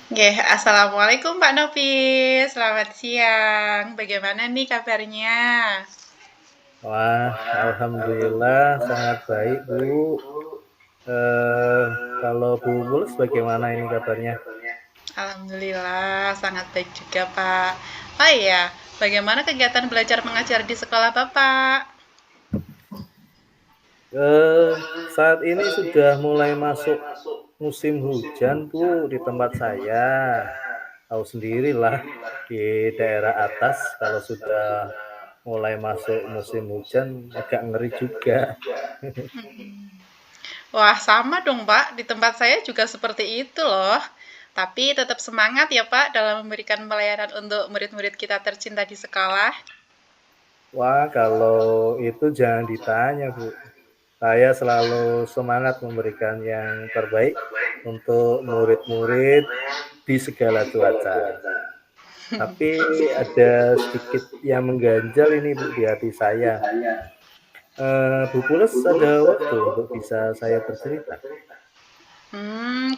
Nggih, assalamualaikum Pak Novi. Selamat siang. Bagaimana nih kabarnya? Wah, alhamdulillah sangat baik, Bu. Eh, Kalau Bu Mulus bagaimana ini kabarnya? Alhamdulillah, sangat baik juga Pak. Oh iya, bagaimana kegiatan belajar mengajar di sekolah Bapak? Eh, Saat ini sudah mulai masuk musim hujan, Bu, di tempat saya. Tahu sendirilah di daerah atas kalau sudah mulai masuk musim hujan agak ngeri juga. Wah, sama dong Pak. Di tempat saya juga seperti itu loh. Tapi tetap semangat ya Pak dalam memberikan pelayanan untuk murid-murid kita tercinta di sekolah. Wah, kalau itu jangan ditanya, Bu. Saya selalu semangat memberikan yang terbaik untuk murid-murid di segala cuaca. Tapi ada sedikit yang mengganjal ini Bu di hati saya. Bu Pules ada waktu untuk bisa saya bercerita?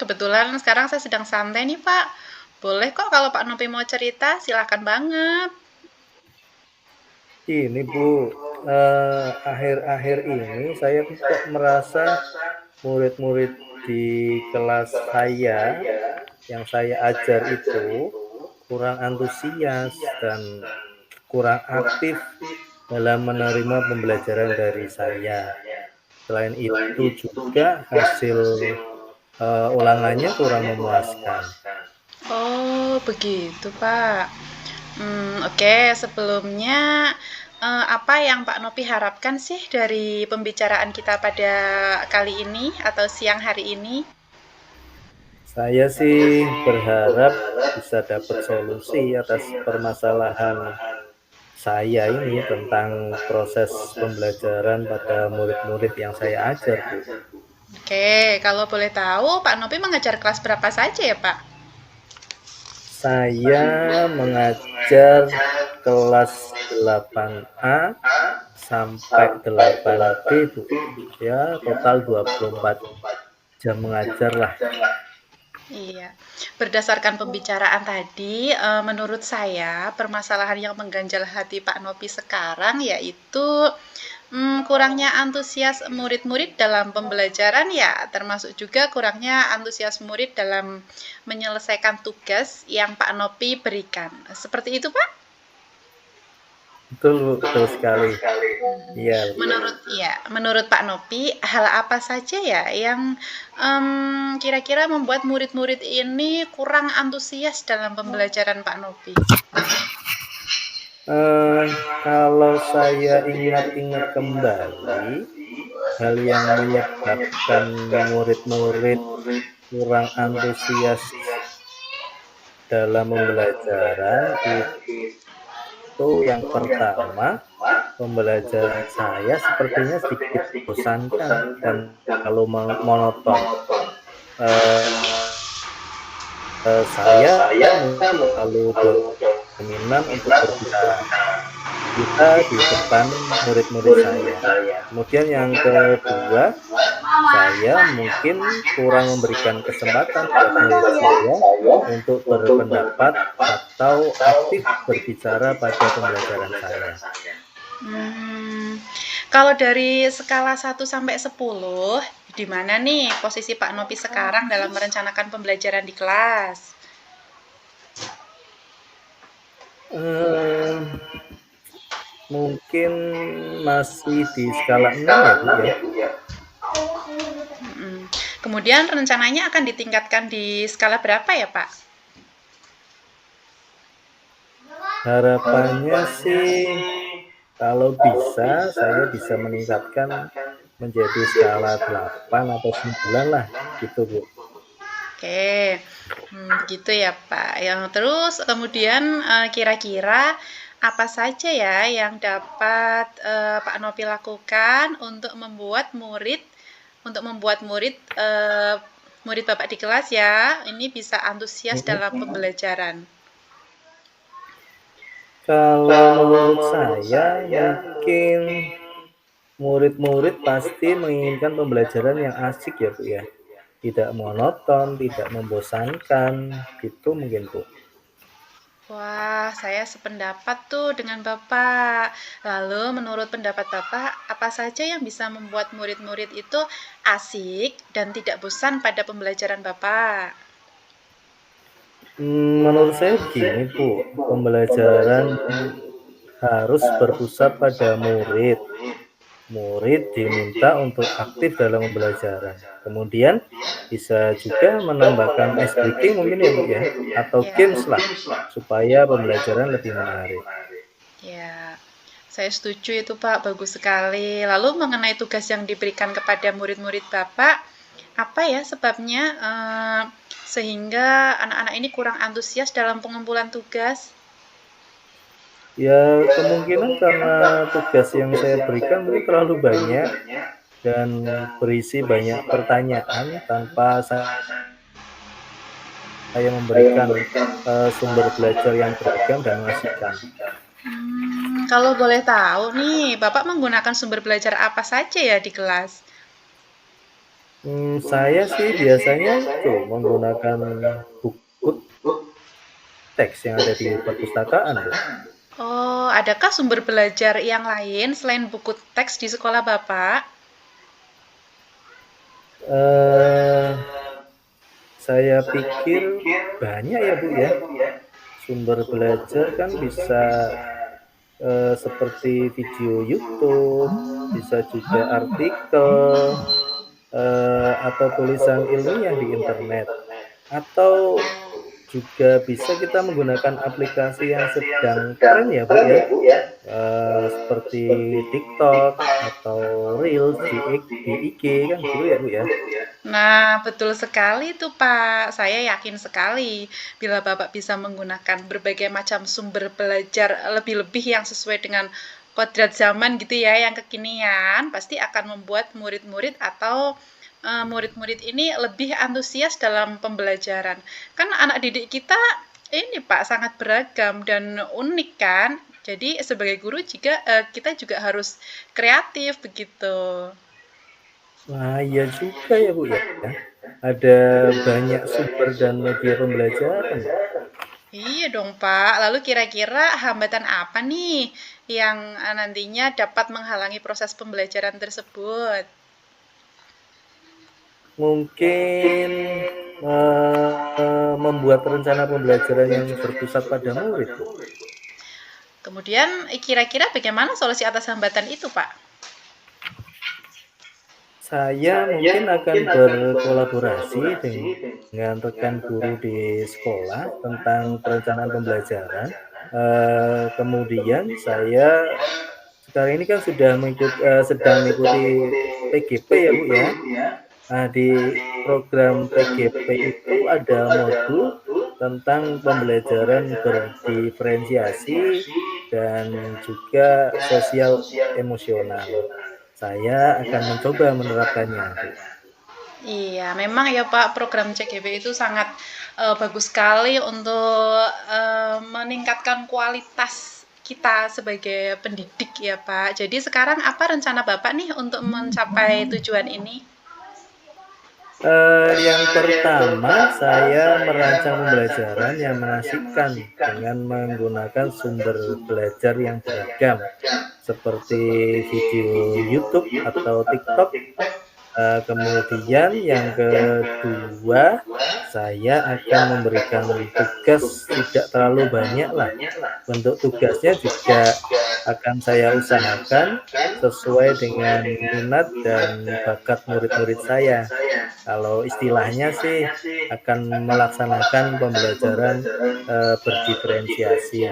Kebetulan sekarang saya sedang santai nih Pak. Boleh kok kalau Pak Novi mau cerita, silakan banget. Ini Bu, akhir-akhir ini saya kok merasa murid-murid di kelas saya yang saya ajar itu kurang antusias dan kurang aktif dalam menerima pembelajaran dari saya. Selain itu juga hasil ulangannya kurang memuaskan. Oh, begitu, Pak. Oke. Sebelumnya, apa yang Pak Nopi harapkan sih dari pembicaraan kita pada kali ini atau siang hari ini? Saya sih berharap bisa dapat solusi atas permasalahan saya ini tentang proses pembelajaran pada murid-murid yang saya ajar, Bu. Oke, kalau boleh tahu, Pak Nopi mengajar kelas berapa saja ya, Pak? Saya mengajar kelas 8A sampai 8B, Bu. Ya, total 24 jam mengajar lah. Iya, berdasarkan pembicaraan tadi, menurut saya permasalahan yang mengganjal hati Pak Nopi sekarang yaitu kurangnya antusias murid-murid dalam pembelajaran ya, termasuk juga kurangnya antusias murid dalam menyelesaikan tugas yang Pak Nopi berikan. Seperti itu, Pak? Betul, Bu, betul sekali. Iya, Bu. Menurut Pak Nopi, hal apa saja ya yang kira-kira membuat murid-murid ini kurang antusias dalam pembelajaran Pak Nopi? Eh, Kalau saya ingat-ingat kembali, hal yang menyebabkan murid-murid kurang antusias dalam pembelajaran itu yang pertama, pembelajaran saya sepertinya sedikit membosankan dan terlalu monoton. Eh, saya mungkin terlalu dominan untuk berbicara kita di depan murid-murid saya. Kemudian yang kedua, saya mungkin kurang memberikan kesempatan buat murid saya untuk berpendapat atau aktif berbicara pada pembelajaran saya. Hmm, Kalau dari skala 1 sampai 10, di mana nih posisi Pak Nopi sekarang dalam merencanakan pembelajaran di kelas? Eh, Mungkin masih di skala 6 ya Bu ya. Mm. Kemudian rencananya akan ditingkatkan di skala berapa ya, Pak? Harapannya sih kalau bisa saya bisa meningkatkan menjadi skala 8 atau 9 lah gitu Bu. Oke, gitu ya Pak. Yang terus kemudian kira-kira apa saja ya yang dapat Pak Nopi lakukan untuk membuat murid Bapak di kelas ya, ini bisa antusias Mhm. dalam pembelajaran. Kalau menurut saya mungkin murid-murid pasti menginginkan pembelajaran yang asik ya Bu ya. tidak monoton, tidak membosankan, gitu mungkin Bu. Wah, saya sependapat tuh dengan Bapak. Lalu, menurut pendapat Bapak, apa saja yang bisa membuat murid-murid itu asik dan tidak bosan pada pembelajaran Bapak? Menurut saya begini Bu, pembelajaran harus berpusat pada murid. Murid diminta untuk aktif dalam pembelajaran. Kemudian bisa juga menambahkan ice breaking mungkin ya Bu ya, atau Ya, games lah, supaya pembelajaran lebih menarik. ya. Saya setuju itu Pak, bagus sekali. Lalu mengenai tugas yang diberikan kepada murid-murid Bapak, apa ya sebabnya sehingga anak-anak ini kurang antusias dalam pengumpulan tugas? Ya kemungkinan karena tugas yang saya berikan mungkin terlalu banyak dan berisi banyak pertanyaan tanpa saya memberikan sumber belajar yang beragam dan mengasihkan. Kalau boleh tahu nih, Bapak menggunakan sumber belajar apa saja ya di kelas? Saya sih biasanya itu menggunakan buku teks yang ada di perpustakaan, Bu. Oh, adakah sumber belajar yang lain selain buku teks di sekolah Bapak? Eh, saya pikir banyak ya, Bu, ya. Sumber belajar kan bisa seperti video YouTube, bisa juga artikel, atau tulisan ilmiah di internet, atau juga bisa kita menggunakan aplikasi yang sedang tren ya Bu ya, seperti TikTok atau Reels di IG kan gitu ya Bu ya. Nah, betul sekali tuh Pak. Saya yakin sekali bila Bapak bisa menggunakan berbagai macam sumber belajar lebih-lebih yang sesuai dengan kodrat zaman gitu ya, yang kekinian, pasti akan membuat murid-murid atau murid-murid ini lebih antusias dalam pembelajaran. Kan anak didik kita ini Pak sangat beragam dan unik kan. Jadi sebagai guru juga kita juga harus kreatif begitu. Wah iya juga ya Bu ya, ada banyak sumber dan media pembelajaran ya. Iya dong, Pak. Lalu kira-kira hambatan apa nih yang nantinya dapat menghalangi proses pembelajaran tersebut? Mungkin membuat rencana pembelajaran yang berpusat pada murid Bu. Kemudian kira-kira bagaimana solusi atas hambatan itu, Pak? Saya mungkin akan berkolaborasi dengan rekan guru di sekolah tentang perencanaan pembelajaran. Kemudian saya sekarang ini kan sudah sedang mengikuti PGP ya Bu ya. Nah di program PGP itu ada modul tentang pembelajaran berdiferensiasi dan juga sosial emosional. Saya akan mencoba menerapkannya, Bu. Iya, memang ya Pak, program CGP itu sangat bagus sekali untuk meningkatkan kualitas kita sebagai pendidik ya Pak. Jadi sekarang apa rencana Bapak nih untuk mencapai tujuan ini? Yang pertama, saya merancang pembelajaran yang mengasihkan dengan menggunakan sumber belajar yang beragam, seperti video YouTube atau TikTok. Kemudian yang kedua, saya akan memberikan tugas tidak terlalu banyak lah. Bentuk tugasnya juga akan saya usahakan sesuai dengan minat dan bakat murid-murid saya. Kalau istilahnya sih akan melaksanakan pembelajaran berdiferensiasi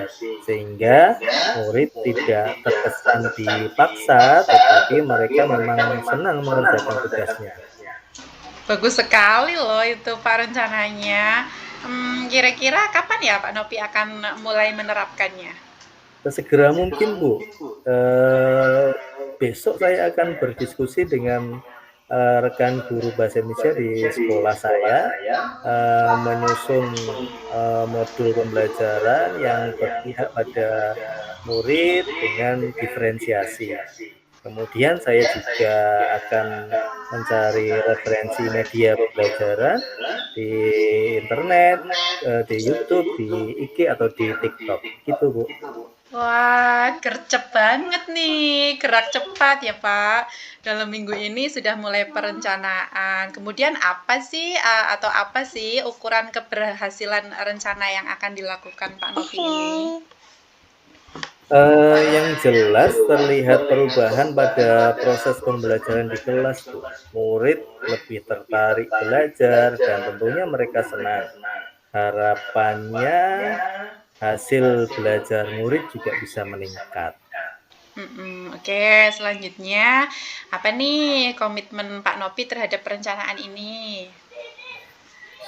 sehingga murid tidak terkesan dipaksa, tetapi mereka memang senang mengerjakan tugasnya. Bagus sekali loh itu Pak rencananya. Kira-kira kapan ya Pak Nopi akan mulai menerapkannya? Sesegera mungkin Bu. Besok saya akan berdiskusi dengan rekan guru bahasa Indonesia di sekolah saya, menyusun modul pembelajaran yang berpihak pada murid dengan diferensiasi. Kemudian saya juga akan mencari referensi media pembelajaran di internet, di YouTube, di IG atau di TikTok, gitu Bu. Wah, gercep banget nih, gerak cepat ya Pak. Dalam minggu ini sudah mulai perencanaan. Kemudian apa sih ukuran keberhasilan rencana yang akan dilakukan Pak Novi ini? Yang jelas terlihat perubahan pada proses pembelajaran di kelas, Bu. Murid lebih tertarik belajar dan tentunya mereka senang. Harapannya hasil belajar murid juga bisa meningkat. Oke, selanjutnya apa nih komitmen Pak Novi terhadap perencanaan ini?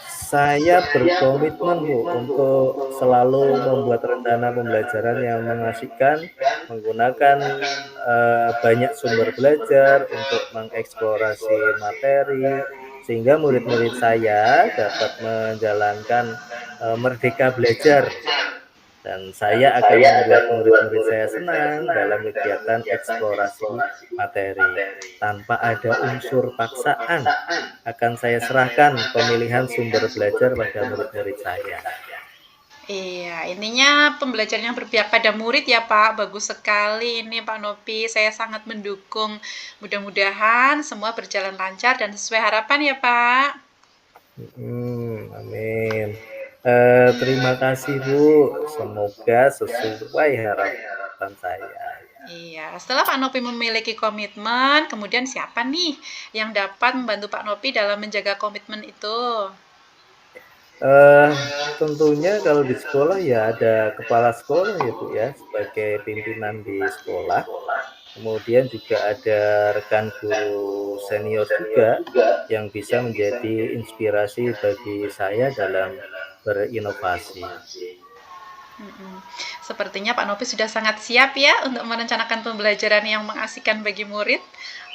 Saya berkomitmen Bu untuk selalu membuat rencana pembelajaran yang mengasihkan, menggunakan banyak sumber belajar untuk mengeksplorasi materi, sehingga murid-murid saya dapat menjalankan merdeka belajar. Dan saya akan membuat murid-murid saya senang dalam kegiatan eksplorasi materi. Tanpa ada unsur paksaan, akan saya serahkan pemilihan sumber belajar pada murid-murid saya. Iya, intinya pembelajaran yang berpihak pada murid ya Pak. Bagus sekali ini Pak Novi. Saya sangat mendukung. Mudah-mudahan semua berjalan lancar dan sesuai harapan ya Pak. Amin. Terima kasih Bu. Semoga sesuai harapan saya. Iya, setelah Pak Novi memiliki komitmen, kemudian siapa nih yang dapat membantu Pak Novi dalam menjaga komitmen itu? Tentunya kalau di sekolah ya ada kepala sekolah ya Bu ya, sebagai pimpinan di sekolah. Kemudian juga ada rekan guru senior juga yang bisa menjadi inspirasi bagi saya dalam berinovasi. Sepertinya Pak Novi sudah sangat siap ya untuk merencanakan pembelajaran yang mengasihkan bagi murid.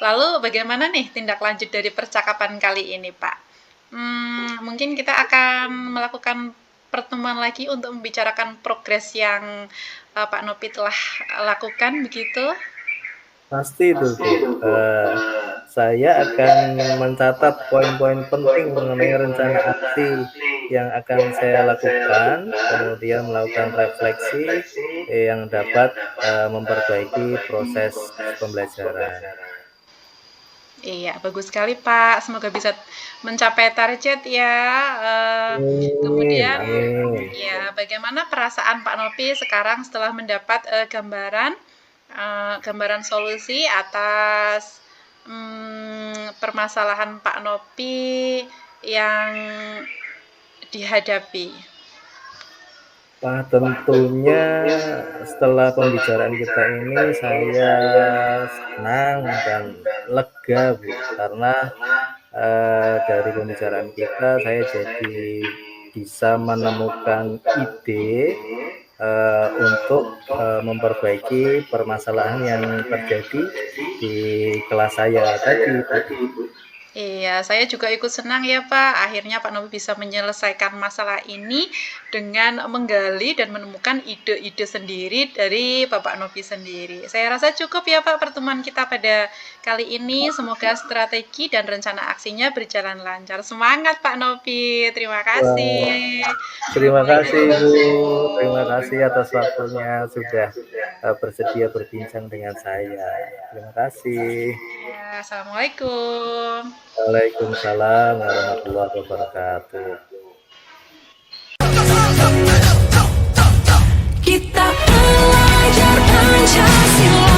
Lalu bagaimana nih tindak lanjut dari percakapan kali ini Pak? Mungkin kita akan melakukan pertemuan lagi untuk membicarakan progres yang Pak Novi telah lakukan begitu. Pasti itu Bu. Saya akan mencatat poin-poin penting mengenai rencana aksi yang akan saya lakukan, kemudian melakukan refleksi yang dapat memperbaiki proses pembelajaran. Iya, bagus sekali Pak. Semoga bisa mencapai target ya. Amin, Kemudian, amin. ya, bagaimana perasaan Pak Novi sekarang setelah mendapat gambaran solusi atas permasalahan Pak Novi yang dihadapi? Tentunya setelah pembicaraan kita ini saya senang dan lega Bu, karena dari pembicaraan kita saya jadi bisa menemukan ide untuk memperbaiki permasalahan yang terjadi di kelas saya tadi Bu. Iya, saya juga ikut senang ya Pak. Akhirnya Pak Novi bisa menyelesaikan masalah ini dengan menggali dan menemukan ide-ide sendiri dari Bapak Novi sendiri. Saya rasa cukup ya Pak pertemuan kita pada kali ini. Semoga strategi dan rencana aksinya berjalan lancar. Semangat Pak Novi. Terima kasih. Terima kasih Bu. Terima kasih atas waktunya sudah bersedia berbincang dengan saya. Terima kasih. Ya, Assalamualaikum. Waalaikumsalam warahmatullahi wabarakatuh. Kita belajar Pancasila.